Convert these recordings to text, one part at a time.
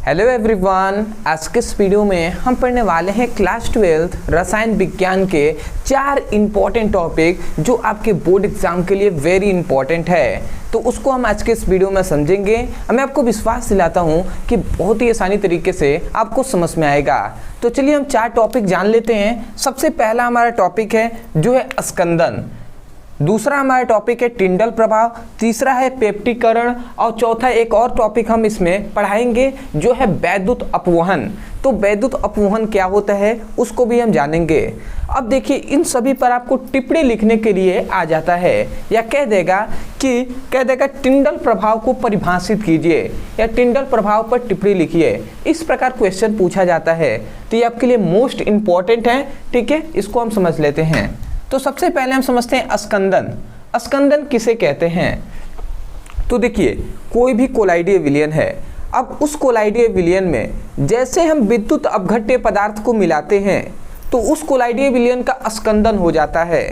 Hello everyone, आज के इस वीडियो में हम पढ़ने वाले हैं क्लास 12 रसायन विज्ञान के 4 इम्पॉर्टेंट टॉपिक जो आपके बोर्ड एग्जाम के लिए वेरी इंपॉर्टेंट है। तो उसको हम आज के इस वीडियो में समझेंगे। मैं आपको विश्वास दिलाता हूँ कि बहुत ही आसानी तरीके से आपको समझ में आएगा। तो चलिए हम 4 टॉपिक जान लेते हैं। सबसे पहला हमारा टॉपिक है जो है स्कंदन, दूसरा हमारा टॉपिक है टिंडल प्रभाव, तीसरा है पेप्टिकरण और चौथा एक और टॉपिक हम इसमें पढ़ाएंगे जो है वैद्युत अपवहन। तो वैद्युत अपवहन क्या होता है उसको भी हम जानेंगे। अब देखिए, इन सभी पर आपको टिप्पणी लिखने के लिए आ जाता है या कह देगा टिंडल प्रभाव को परिभाषित कीजिए या टिंडल प्रभाव पर टिप्पणी लिखिए। इस प्रकार क्वेश्चन पूछा जाता है, तो ये आपके लिए मोस्ट इंपॉर्टेंट है। ठीक है, इसको हम समझ लेते हैं। तो सबसे पहले हम समझते हैं स्कंदन। स्कंदन किसे कहते हैं? तो देखिए, कोई भी कोलाइडीय विलयन है। अब उस कोलाइडीय विलयन में जैसे हम विद्युत अपघट्य पदार्थ को मिलाते हैं तो उस कोलाइडीय विलयन का स्कंदन हो जाता है।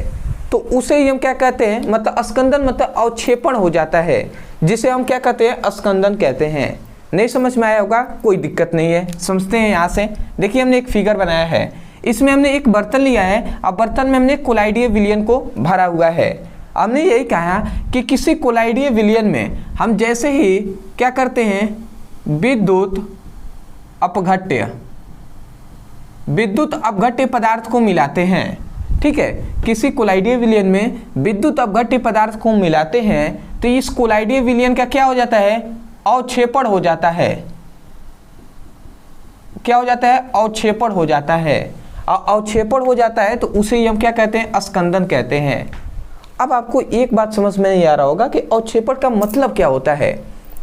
तो उसे ही हम क्या कहते हैं, मतलब स्कंदन मतलब अवक्षेपण हो जाता है, जिसे हम क्या कहते हैं, स्कंदन कहते हैं। नहीं समझ में आया होगा, कोई दिक्कत नहीं है, समझते हैं यहाँ से। देखिए, हमने एक फिगर बनाया है, इसमें हमने एक बर्तन लिया है। अब बर्तन में हमने कोलाइडीय विलयन को भरा हुआ है। हमने यही कहा कि किसी कोलाइडीय विलयन में हम जैसे ही क्या करते हैं, विद्युत अपघट्य पदार्थ को मिलाते हैं। ठीक है, किसी कोलाइडीय विलयन में विद्युत अपघट्य पदार्थ को मिलाते हैं तो इस कोलाइडीय विलयन का क्या हो जाता है, अवक्षेपण हो जाता है। क्या हो जाता है, अवक्षेपण हो जाता है। अवक्षेपण हो जाता है तो उसे हम क्या कहते हैं, स्कंदन कहते हैं। अब आपको एक बात समझ में नहीं आ रहा होगा कि अवक्षेपण का मतलब क्या होता है।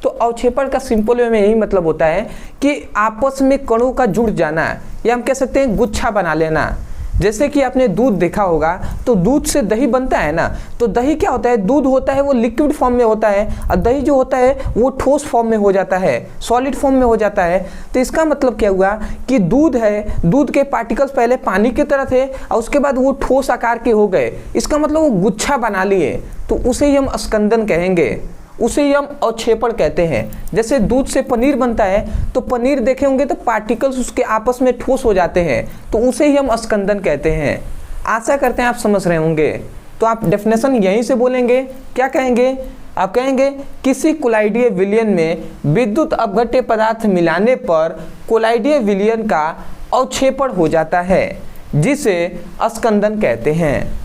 तो अवक्षेपण का सिंपल वे में यही मतलब होता है कि आपस में कणों का जुड़ जाना, या हम कह सकते हैं गुच्छा बना लेना। जैसे कि आपने दूध देखा होगा, तो दूध से दही बनता है ना। तो दही क्या होता है, दूध होता है वो लिक्विड फॉर्म में होता है, और दही जो होता है वो ठोस फॉर्म में हो जाता है, सॉलिड फॉर्म में हो जाता है। तो इसका मतलब क्या हुआ कि दूध है, दूध के पार्टिकल्स पहले पानी की तरह थे और उसके बाद वो ठोस आकार के हो गए। इसका मतलब वो गुच्छा बना लिए, तो उसे ही हम स्कंदन कहेंगे, उसे ही हम अवक्षेपण कहते हैं। जैसे दूध से पनीर बनता है, तो पनीर देखे होंगे तो पार्टिकल्स उसके आपस में ठोस हो जाते हैं, तो उसे ही हम स्कंदन कहते हैं। आशा करते हैं आप समझ रहे होंगे। तो आप डेफिनेशन यहीं से बोलेंगे, क्या कहेंगे, आप कहेंगे किसी कोलाइडीय विलयन में विद्युत अपघट्य पदार्थ मिलाने पर कोलाइडीय विलयन का अवक्षेपण हो जाता है, जिसे स्कंदन कहते हैं।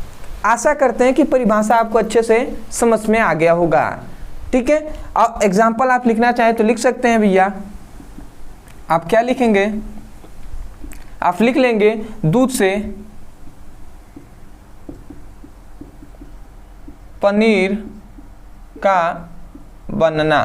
आशा करते हैं कि परिभाषा आपको अच्छे से समझ में आ गया होगा। ठीक है, और एग्जाम्पल आप लिखना चाहें तो लिख सकते हैं भैया। आप क्या लिखेंगे, आप लिख लेंगे दूध से पनीर का बनना।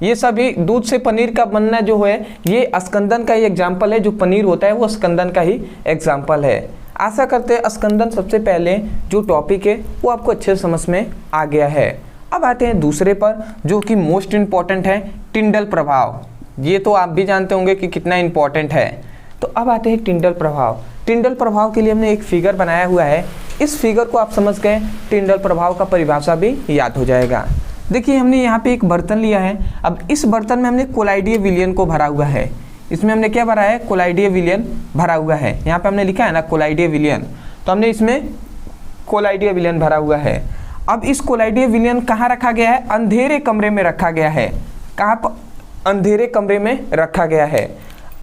ये सभी दूध से पनीर का बनना जो है ये स्कंदन का ही एग्जाम्पल है। जो पनीर होता है वो स्कंदन का ही एग्जाम्पल है। आशा करते हैं स्कंदन सबसे पहले जो टॉपिक है वो आपको अच्छे से समझ में आ गया है। अब आते हैं दूसरे पर जो कि मोस्ट इम्पॉर्टेंट है, टिंडल प्रभाव। ये तो आप भी जानते होंगे कि कितना इम्पॉर्टेंट है। तो अब आते हैं टिंडल प्रभाव। टिंडल प्रभाव के लिए हमने एक फिगर बनाया हुआ है। इस फिगर को आप समझ गए, टिंडल प्रभाव का परिभाषा भी याद हो जाएगा। देखिए, हमने यहाँ पे एक बर्तन लिया है। अब इस बर्तन में हमने कोलाइडीय विलयन को भरा हुआ है। इसमें हमने क्या भरा है, कोलाइडीय विलयन भरा हुआ है। यहाँ पे हमने लिखा है ना कोलाइडीय विलयन, तो हमने इसमें कोलाइडीय विलयन भरा हुआ है। अब इस कोलाइडीय विलयन कहाँ रखा गया है, अंधेरे कमरे में रखा गया है। कहाँ पर, अंधेरे कमरे में रखा गया है।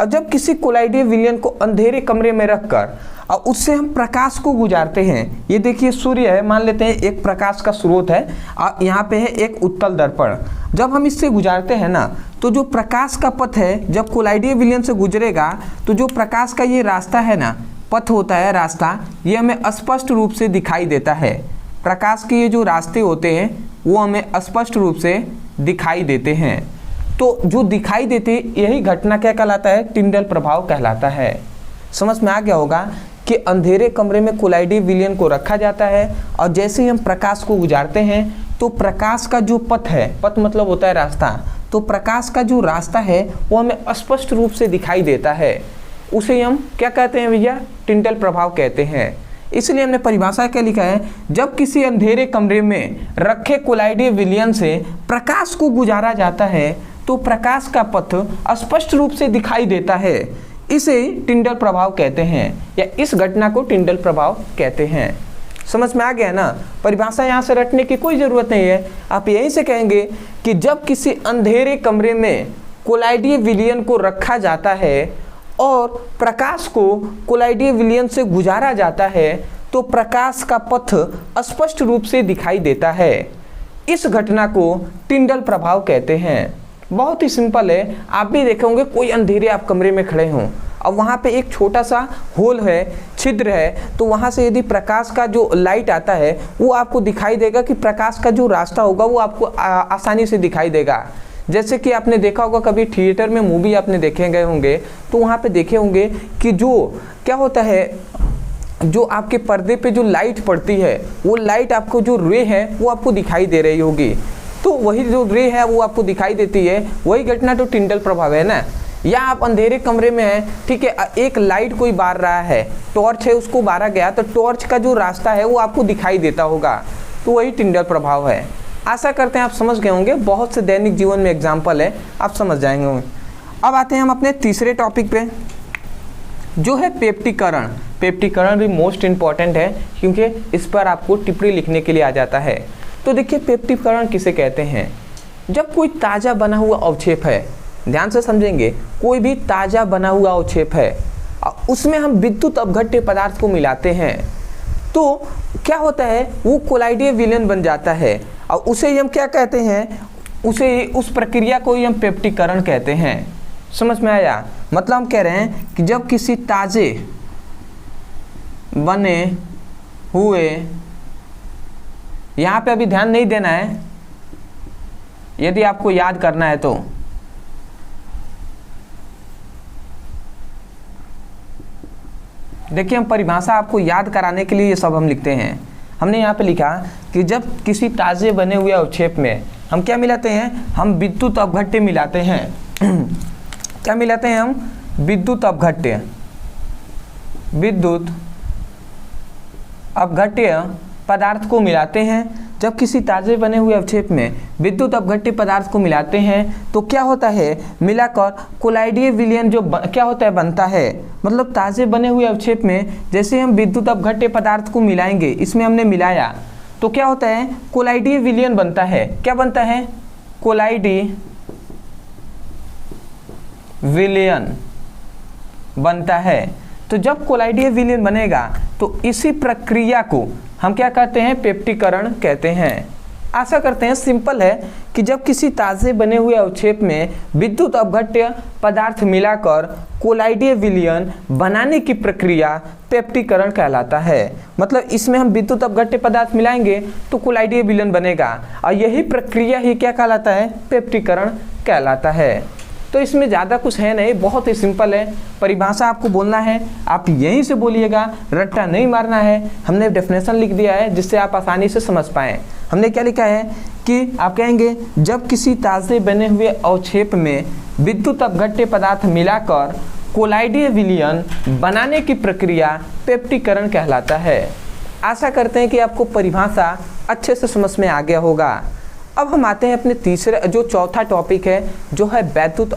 और जब किसी कोलाइडीय विलयन को अंधेरे कमरे में रखकर और उससे हम प्रकाश को गुजारते हैं, ये देखिए सूर्य है, मान लेते हैं एक प्रकाश का स्रोत है, और यहाँ पे है एक उत्तल दर्पण। जब हम इससे गुजारते हैं ना, तो जो प्रकाश का पथ है जब कोलाइडीय विलयन से गुजरेगा, तो जो प्रकाश का ये रास्ता है ना, पथ होता है रास्ता, ये हमें स्पष्ट रूप से दिखाई देता है। प्रकाश के ये जो रास्ते होते हैं वो हमें स्पष्ट रूप से दिखाई देते हैं। तो जो दिखाई देते यही घटना क्या कहलाता है, टिंडल प्रभाव कहलाता है। समझ में आ गया होगा कि अंधेरे कमरे में कोलाइडीय विलयन को रखा जाता है, और जैसे ही हम प्रकाश को गुजारते हैं तो प्रकाश का जो पथ है, पथ मतलब होता है रास्ता, तो प्रकाश का जो रास्ता है वो हमें स्पष्ट रूप से दिखाई देता है। उसे हम क्या कहते हैं भैया, टिंडल प्रभाव कहते हैं। इसलिए हमने परिभाषा क्या लिखा है, जब किसी अंधेरे कमरे में रखे कोलाइडीय विलयन से प्रकाश को गुजारा जाता है तो प्रकाश का पथ स्पष्ट रूप से दिखाई देता है। इसे टिंडल प्रभाव कहते हैं, या इस घटना को टिंडल प्रभाव कहते हैं। समझ में आ गया ना? परिभाषा यहाँ से रटने की कोई ज़रूरत नहीं है, आप यहीं से कहेंगे कि जब किसी अंधेरे कमरे में कोलाइडीय विलयन को रखा जाता है और प्रकाश को कोलाइडीय विलयन से गुजारा जाता है तो प्रकाश का पथ स्पष्ट रूप से दिखाई देता है। इस घटना को टिंडल प्रभाव कहते हैं। बहुत ही सिंपल है, आप भी देखे होंगे कोई अंधेरे आप कमरे में खड़े हों, अब वहाँ पे एक छोटा सा होल है, छिद्र है, तो वहाँ से यदि प्रकाश का जो लाइट आता है वो आपको दिखाई देगा कि प्रकाश का जो रास्ता होगा वो आपको आसानी से दिखाई देगा। जैसे कि आपने देखा होगा कभी थिएटर में मूवी आपने देखे गए होंगे तो वहाँ पे देखे होंगे कि जो क्या होता है, जो आपके पर्दे पे जो लाइट पड़ती है वो लाइट आपको जो रे है वो आपको दिखाई दे रही होगी, तो वही जो रे है वो आपको दिखाई देती है, वही घटना तो टिंडल प्रभाव है ना। या आप अंधेरे कमरे में हैं, ठीक है, एक लाइट कोई बार रहा है, टॉर्च है उसको बारा गया तो टॉर्च का जो रास्ता है वो आपको दिखाई देता होगा, तो वही टिंडल प्रभाव है। आशा करते हैं आप समझ गए होंगे, बहुत से दैनिक जीवन में एग्जाम्पल है, आप समझ जाएंगे। अब आते हैं हम अपने तीसरे टॉपिक पे जो है पेप्टीकरण। पेप्टीकरण भी मोस्ट इम्पॉर्टेंट है क्योंकि इस पर आपको टिप्पणी लिखने के लिए आ जाता है। तो देखिए पेप्टीकरण किसे कहते हैं? जब कोई ताज़ा बना हुआ अवक्षेप है, ध्यान से समझेंगे, कोई भी ताज़ा बना हुआ अवक्षेप है उसमें हम विद्युत अपघट्य पदार्थ को मिलाते हैं तो क्या होता है, वो कोलाइडीय विलयन बन जाता है और उसे हम क्या कहते हैं, उस प्रक्रिया को ही हम पेप्टीकरण कहते हैं। समझ में आया? मतलब हम कह रहे हैं कि जब किसी ताज़े बने हुए, यहाँ पे अभी ध्यान नहीं देना है, यदि आपको याद करना है तो देखिए हम परिभाषा आपको याद कराने के लिए ये सब हम लिखते हैं। हमने यहाँ पे लिखा कि जब किसी ताज़े बने हुए अवक्षेप में हम क्या मिलाते हैं, हम विद्युत अपघट्य मिलाते हैं। क्या मिलाते हैं हम? विद्युत अपघट्य। विद्युत अपघट्य पदार्थ को मिलाते हैं। जब किसी ताज़े बने हुए अवक्षेप में विद्युत अपघट्य पदार्थ को मिलाते हैं तो क्या होता है, मिलाकर कोलाइडीय विलयन जो क्या होता है, बनता है। मतलब ताज़े बने हुए अवक्षेप में जैसे हम विद्युत अपघट्य पदार्थ को मिलाएंगे, इसमें हमने मिलाया तो क्या होता है, कोलाइडीय विलयन बनता है। क्या बनता है? कोलाइडीय विलयन बनता है। तो जब कोलाइडीय विलयन बनेगा तो इसी प्रक्रिया को हम क्या कहते हैं, पेप्टीकरण कहते हैं। आशा करते हैं सिंपल है कि जब किसी ताज़े बने हुए अवक्षेप में विद्युत अपघट्य पदार्थ मिलाकर कोलाइडीय विलयन बनाने की प्रक्रिया पेप्टीकरण कहलाता है। मतलब इसमें हम विद्युत अपघट्य पदार्थ मिलाएंगे तो कोलाइडीय विलयन बनेगा और यही प्रक्रिया ही क्या कहलाता है, पेप्टीकरण कहलाता है। तो इसमें ज़्यादा कुछ है नहीं, बहुत ही सिंपल है। परिभाषा आपको बोलना है, आप यहीं से बोलिएगा, रट्टा नहीं मारना है। हमने डेफिनेशन लिख दिया है जिससे आप आसानी से समझ पाएँ। हमने क्या लिखा है कि आप कहेंगे जब किसी ताज़े बने हुए अवक्षेप में विद्युत अपघट्य पदार्थ मिलाकर कोलाइडीय विलयन बनाने की प्रक्रिया पेप्टीकरण कहलाता है। आशा करते हैं कि आपको परिभाषा अच्छे से समझ में आ गया होगा। अब हम आते हैं अपने तीसरे जो चौथा टॉपिक है जो है वैद्युत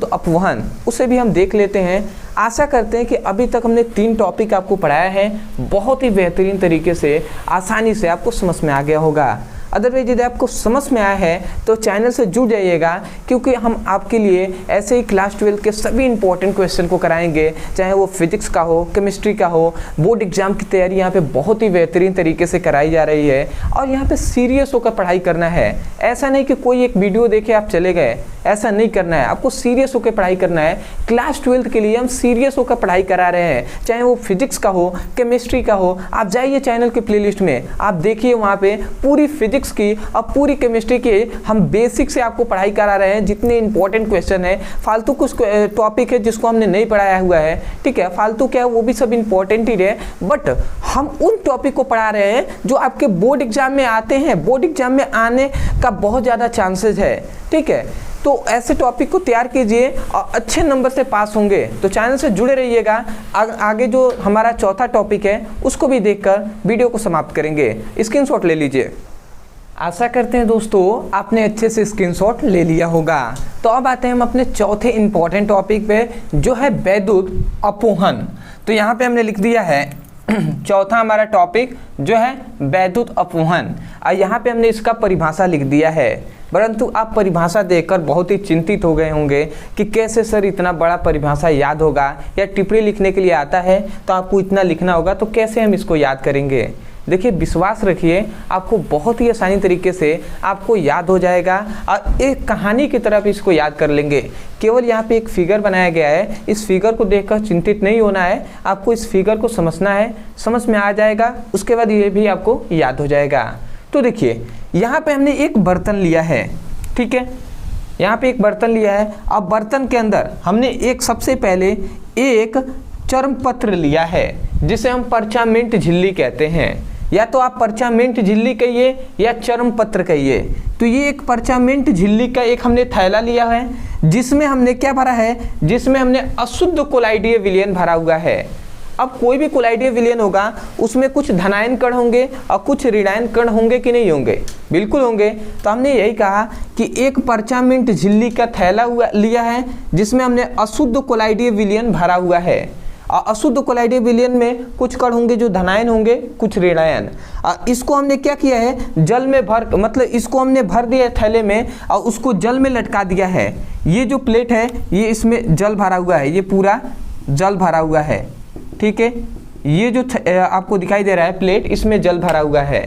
अपवहन, उसे भी हम देख लेते हैं। आशा करते हैं कि अभी तक हमने 3 टॉपिक आपको पढ़ाया है, बहुत ही बेहतरीन तरीके से आसानी से आपको समझ में आ गया होगा। अदरवाइज यदि आपको समझ में आया है तो चैनल से जुड़ जाइएगा क्योंकि हम आपके लिए ऐसे ही क्लास 12 के सभी इंपॉर्टेंट क्वेश्चन को कराएंगे, चाहे वो फिजिक्स का हो, केमिस्ट्री का हो। बोर्ड एग्जाम की तैयारी यहाँ पे बहुत ही बेहतरीन तरीके से कराई जा रही है और यहाँ पे सीरियस होकर पढ़ाई करना है। ऐसा नहीं कि कोई एक वीडियो देखे आप चले गए, ऐसा नहीं करना है, आपको सीरियस होकर पढ़ाई करना है। क्लास 12 के लिए हम सीरियस होकर पढ़ाई करा रहे हैं, चाहे वो फिजिक्स का हो, केमिस्ट्री का हो। आप जाइए चैनल के प्लेलिस्ट में, आप देखिए वहाँ पे पूरी फिजिक्स की और पूरी केमिस्ट्री की हम बेसिक से आपको पढ़ाई करा रहे हैं। जितने इंपॉर्टेंट क्वेश्चन है, फालतू कुछ टॉपिक है जिसको हमने नहीं पढ़ाया हुआ है, ठीक है, फालतू क्या है वो भी सब इंपॉर्टेंट ही है, बट हम उन टॉपिक को पढ़ा रहे हैं जो आपके बोर्ड एग्जाम में आते हैं, बोर्ड एग्जाम में आने का बहुत ज़्यादा चांसेस है, ठीक है। तो ऐसे टॉपिक को तैयार कीजिए और अच्छे नंबर से पास होंगे। तो चैनल से जुड़े रहिएगा। आगे जो हमारा चौथा टॉपिक है उसको भी देखकर वीडियो को समाप्त करेंगे। स्क्रीनशॉट ले लीजिए। आशा करते हैं दोस्तों आपने अच्छे से स्क्रीनशॉट ले लिया होगा। तो अब आते हैं हम अपने चौथे इंपॉर्टेंट टॉपिक पे, जो है वैद्युत अपवहन। तो यहाँ पे हमने लिख दिया है चौथा हमारा टॉपिक जो है वैद्युत अपवहन, और यहाँ पे हमने इसका परिभाषा लिख दिया है। परंतु आप परिभाषा देखकर बहुत ही चिंतित हो गए होंगे कि कैसे सर इतना बड़ा परिभाषा याद होगा, या टिप्पणी लिखने के लिए आता है तो आपको इतना लिखना होगा, तो कैसे हम इसको याद करेंगे। देखिए विश्वास रखिए, आपको बहुत ही आसानी तरीके से आपको याद हो जाएगा, और एक कहानी की तरफ इसको याद कर लेंगे। केवल यहाँ पे एक फिगर बनाया गया है, इस फिगर को देखकर चिंतित नहीं होना है, आपको इस फिगर को समझना है, समझ में आ जाएगा, उसके बाद ये भी आपको याद हो जाएगा। तो देखिए यहाँ पे हमने एक बर्तन लिया है, ठीक है, यहाँ पे एक बर्तन लिया है। अब बर्तन के अंदर हमने एक सबसे पहले एक चर्मपत्र लिया है, जिसे हम परचामेंट झिल्ली कहते हैं, या तो आप परचामेंट झिल्ली कहिए या चर्मपत्र कहिए। तो ये एक परचामेंट झिल्ली का एक हमने थैला लिया है, जिसमें हमने क्या भरा है, जिसमें हमने अशुद्ध कोलाइडीय विलयन भरा हुआ है। अब कोई भी कोलाइडीय विलयन होगा उसमें कुछ धनायन कण होंगे और कुछ ऋणायन कण होंगे कि नहीं होंगे, बिल्कुल होंगे। तो हमने यही कहा कि एक परचामेंट झिल्ली का थैला लिया है, जिसमें हमने अशुद्ध कोलाइडीय विलयन भरा हुआ है, और अशुद्ध कोलाइडीय विलयन में कुछ कण होंगे जो धनायन होंगे, कुछ ऋणायन। इसको हमने क्या किया है, जल में मतलब इसको हमने भर दिया है थैले में, और उसको जल में लटका दिया है। ये जो प्लेट है ये इसमें जल भरा हुआ है, ये पूरा जल भरा हुआ है, ठीक है। ये जो आपको दिखाई दे रहा है प्लेट, इसमें जल भरा हुआ है।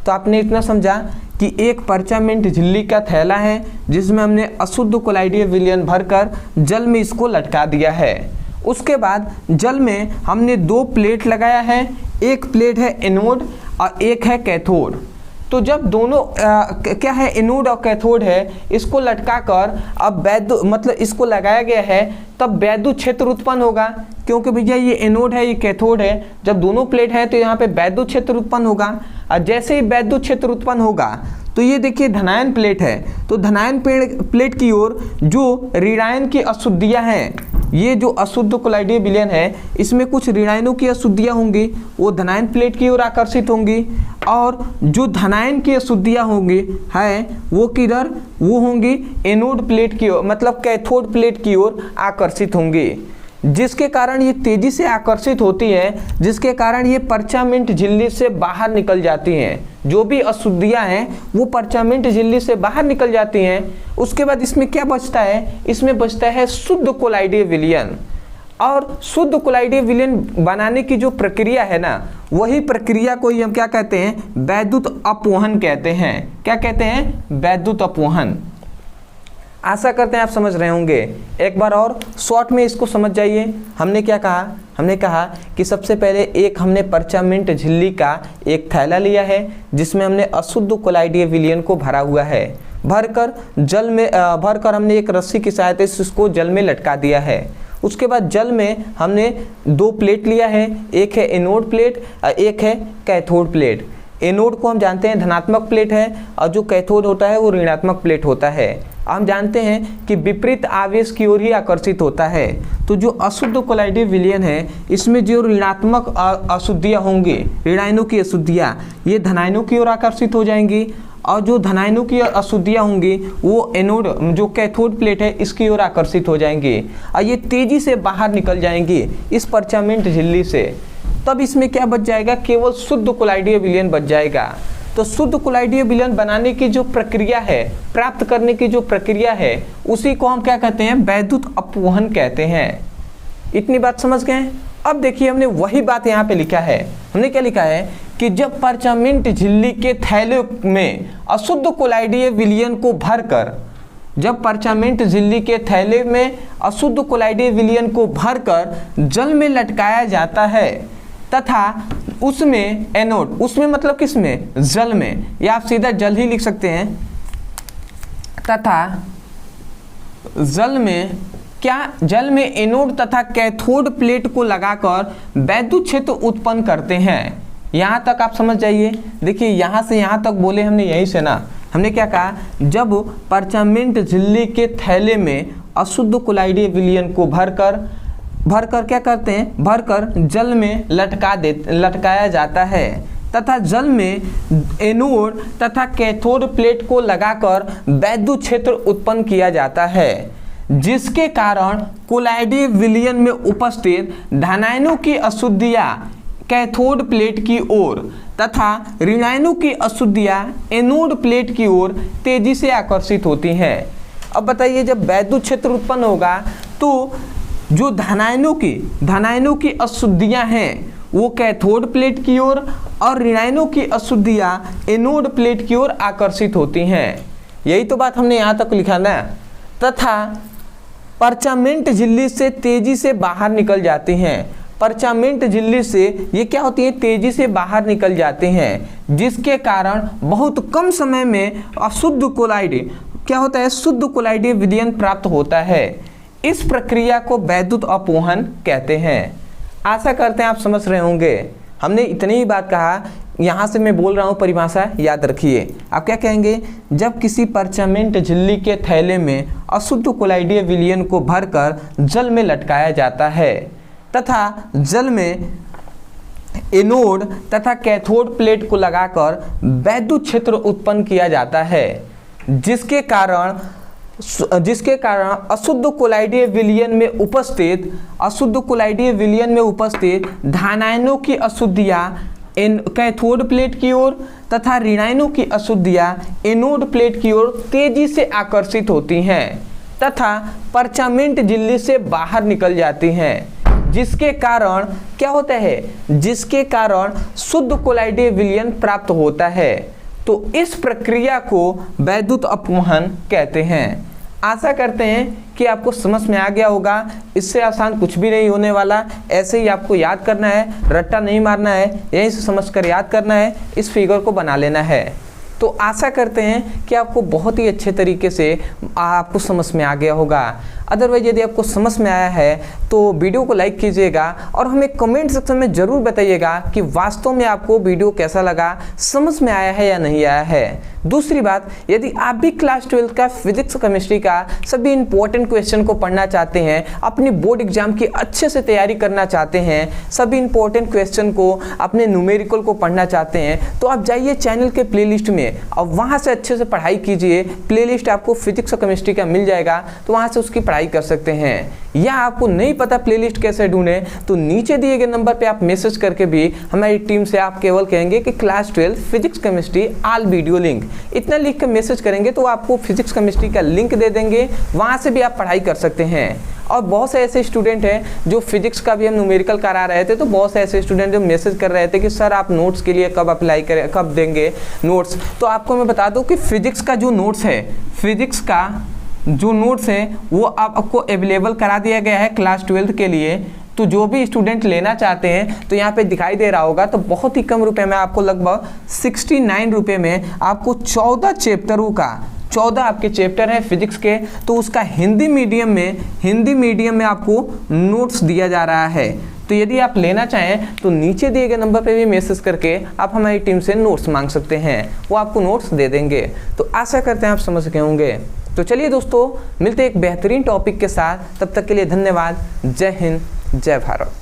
तो आपने इतना समझा कि एक परचामेंट झिल्ली का थैला है, जिसमें हमने अशुद्ध कोलाइडीय विलयन भरकर जल में इसको लटका दिया है। उसके बाद जल में हमने दो प्लेट लगाया है, एक प्लेट है एनोड और एक है कैथोड। तो जब दोनों क्या है, एनोड और कैथोड है, इसको लटका कर अब मतलब इसको लगाया गया है, तब वैद्युत क्षेत्र उत्पन्न होगा, क्योंकि भैया ये एनोड है ये कैथोड है। जब दोनों प्लेट है तो यहाँ पे वैद्युत क्षेत्र उत्पन्न होगा, और जैसे ही वैद्युत क्षेत्र उत्पन्न होगा तो ये देखिए धनायन प्लेट है, तो धनायन प्लेट की ओर जो ऋणायन की अशुद्धियाँ हैं, ये जो अशुद्ध कोलाइडीय विलयन है, इसमें कुछ ऋणायनों की अशुद्धियाँ होंगी, वो धनायन प्लेट की ओर आकर्षित होंगी, और जो धनायन की अशुद्धियाँ होंगी है वो किधर, वो होंगी एनोड प्लेट की ओर, मतलब कैथोड प्लेट की ओर आकर्षित होंगी, जिसके कारण ये तेजी से आकर्षित होती है, जिसके कारण ये परचामेंट झिल्ली से बाहर निकल जाती हैं। जो भी अशुद्धियां हैं वो परचामेंट झिल्ली से बाहर निकल जाती हैं। उसके बाद इसमें क्या बचता है, इसमें बचता है शुद्ध कोलाइडीय विलयन। और शुद्ध कोलाइडीय विलयन बनाने की जो प्रक्रिया है ना, वही प्रक्रिया को ही हम क्या कहते हैं, वैद्युत अपवहन कहते हैं। क्या कहते हैं, वैद्युत अपवहन। आशा करते हैं आप समझ रहे होंगे। एक बार और शॉर्ट में इसको समझ जाइए। हमने क्या कहा, हमने कहा कि सबसे पहले एक हमने परचामेंट झिल्ली का एक थैला लिया है, जिसमें हमने अशुद्ध कोलाइडीय विलयन को भरा हुआ है। भरकर हमने एक रस्सी की सहायता से उसको जल में लटका दिया है। उसके बाद जल में हमने दो प्लेट लिया है, एक है एनोड प्लेट और एक है कैथोड प्लेट। एनोड को हम जानते हैं धनात्मक प्लेट है, और जो कैथोड होता है वो ऋणात्मक प्लेट होता है। हम जानते हैं कि विपरीत आवेश की ओर ही आकर्षित होता है। तो जो अशुद्ध कोलाइडीय विलयन है, इसमें जो ऋणात्मक अशुद्धियाँ होंगी, ऋणायनों की अशुद्धियाँ, ये धनायनों की ओर आकर्षित हो जाएंगी, और जो धनायनों की अशुद्धियाँ होंगी वो एनोड जो कैथोड प्लेट है इसकी ओर आकर्षित हो जाएंगी, और ये तेजी से बाहर निकल जाएंगी इस परचामेंट झिल्ली से। तब इसमें क्या बच जाएगा, केवल शुद्ध कोलाइडीय विलयन बच जाएगा। तो शुद्ध कोलाइडीय विलयन बनाने की जो प्रक्रिया है, प्राप्त करने की जो प्रक्रिया है, उसी को हम क्या कहते हैं, वैद्युत अपवहन कहते हैं। इतनी बात समझ गए। अब देखिए हमने वही बात यहाँ पे लिखा है। हमने क्या लिखा है कि जब परचामेंट झिल्ली के थैले में अशुद्ध कोलाइडीय विलयन को भरकर, जब परचामेंट झिल्ली के थैले में अशुद्ध कोलाइडीय विलयन को भरकर जल में लटकाया जाता है, तथा उसमें एनोड, उसमें मतलब किसमें, जल में, या आप सीधा जल ही लिख सकते हैं, तथा जल में क्या, जल में एनोड तथा कैथोड प्लेट को लगाकर वैद्युत क्षेत्र उत्पन्न करते हैं। यहाँ तक आप समझ जाइए। देखिए यहाँ से यहाँ तक बोले हमने यहीं से ना, हमने क्या कहा, जब परचामेंट झिल्ली के थैले में अशुद्ध कोलाइडीय विलयन को भरकर क्या करते हैं, भरकर जल में लटकाया जाता है। तथा जल में एनोड तथा कैथोड प्लेट को लगाकर वैद्युत क्षेत्र उत्पन्न किया जाता है, जिसके कारण कोलाइडीय विलयन में उपस्थित धनायनों की अशुद्धियां कैथोड प्लेट की ओर तथा ऋणायनों की अशुद्धियां एनोड प्लेट की ओर तेजी से आकर्षित होती हैं। अब बताइए, जब वैद्युत क्षेत्र उत्पन्न होगा तो जो धनायनों की अशुद्धियां हैं वो कैथोड प्लेट की ओर और ऋणायनों की अशुद्धियां एनोड प्लेट की ओर आकर्षित होती हैं। यही तो बात हमने यहाँ तक लिखा ना। तथा परचामेंट झिल्ली से तेजी से बाहर निकल जाती हैं। परचामेंट झिल्ली से ये क्या होती है, तेजी से बाहर निकल जाते हैं, जिसके कारण बहुत कम समय में अशुद्ध कोलाइड क्या होता है, शुद्ध कोलाइडीय विलयन प्राप्त होता है। इस प्रक्रिया को वैद्युत अपवहन कहते हैं। आशा करते हैं आप समझ रहे होंगे। हमने इतनी ही बात कहा, यहाँ से मैं बोल रहा हूँ, परिभाषा याद रखिए। आप क्या कहेंगे, जब किसी परचामेंट झिल्ली के थैले में अशुद्ध कोलाइडीय विलयन को भरकर जल में लटकाया जाता है तथा जल में एनोड तथा कैथोड प्लेट को लगाकर वैद्युत क्षेत्र उत्पन्न किया जाता है, जिसके कारण अशुद्ध कोलाइडीय विलयन में उपस्थित धनायनों की अशुद्धियां कैथोड प्लेट की ओर तथा ऋणायनों की अशुद्धियां एनोड प्लेट की ओर तेजी से आकर्षित होती हैं तथा परचामेंट झिल्ली से बाहर निकल जाती हैं, जिसके कारण क्या होता है, जिसके कारण शुद्ध कोलाइडीय विलयन प्राप्त होता है। तो इस प्रक्रिया को वैद्युत अपवहन कहते हैं। आशा करते हैं कि आपको समझ में आ गया होगा। इससे आसान कुछ भी नहीं होने वाला, ऐसे ही आपको याद करना है, रट्टा नहीं मारना है, यहीं से समझकर याद करना है, इस फिगर को बना लेना है। तो आशा करते हैं कि आपको बहुत ही अच्छे तरीके से आपको समझ में आ गया होगा। अदरवाइज यदि आपको समझ में आया है तो वीडियो को लाइक कीजिएगा और हमें कमेंट सेक्शन में ज़रूर बताइएगा कि वास्तव में आपको वीडियो कैसा लगा, समझ में आया है या नहीं आया है। दूसरी बात, यदि आप भी क्लास 12 का फिजिक्स केमिस्ट्री का सभी इंपॉर्टेंट क्वेश्चन को पढ़ना चाहते हैं, अपनी बोर्ड एग्जाम की अच्छे से तैयारी करना चाहते हैं, सभी इंपॉर्टेंट क्वेश्चन को, अपने न्यूमेरिकल को पढ़ना चाहते हैं, तो आप जाइए चैनल के प्लेलिस्ट में और वहाँ से अच्छे से पढ़ाई कीजिए। प्लेलिस्ट आपको फिजिक्स और केमिस्ट्री का मिल जाएगा, तो वहाँ से उसकी पढ़ाई कर सकते हैं। या आपको नहीं पता प्लेलिस्ट कैसे ढूंढें, तो नीचे दिए गए नंबर पे आप मैसेज करके भी हमारी टीम से आप केवल कहेंगे कि class 12 physics chemistry all video link, इतना लिख कर मैसेज करेंगे तो आपको फिजिक्स केमिस्ट्री का लिंक दे देंगे, वहाँ से भी आप पढ़ाई कर सकते हैं। और बहुत से ऐसे स्टूडेंट हैं जो फिजिक्स का भी हम न्यूमेरिकल करा रहे थे, तो बहुत से ऐसे स्टूडेंट जो मैसेज कर रहे थे कि सर आप नोट्स के लिए कब अप्लाई करें, कब देंगे नोट्स। तो आपको मैं बता दूं कि फिजिक्स का जो नोट्स है, फिजिक्स का जो नोट्स है वो आपको अवेलेबल करा दिया गया है क्लास 12 के लिए। तो जो भी स्टूडेंट लेना चाहते हैं तो यहाँ पे दिखाई दे रहा होगा, तो बहुत ही कम रुपए में आपको लगभग 69 रुपये में आपको 14 चैप्टरों का 14 आपके चैप्टर हैं फिजिक्स के, तो उसका हिंदी मीडियम में आपको नोट्स दिया जा रहा है। तो यदि आप लेना चाहें तो नीचे दिए गए नंबर पे भी मैसेज करके आप हमारी टीम से नोट्स मांग सकते हैं, वो आपको नोट्स दे देंगे। तो आशा करते हैं आप समझ सके होंगे। तो चलिए दोस्तों, मिलते हैं एक बेहतरीन टॉपिक के साथ, तब तक के लिए धन्यवाद। जय हिंद, जय भारत।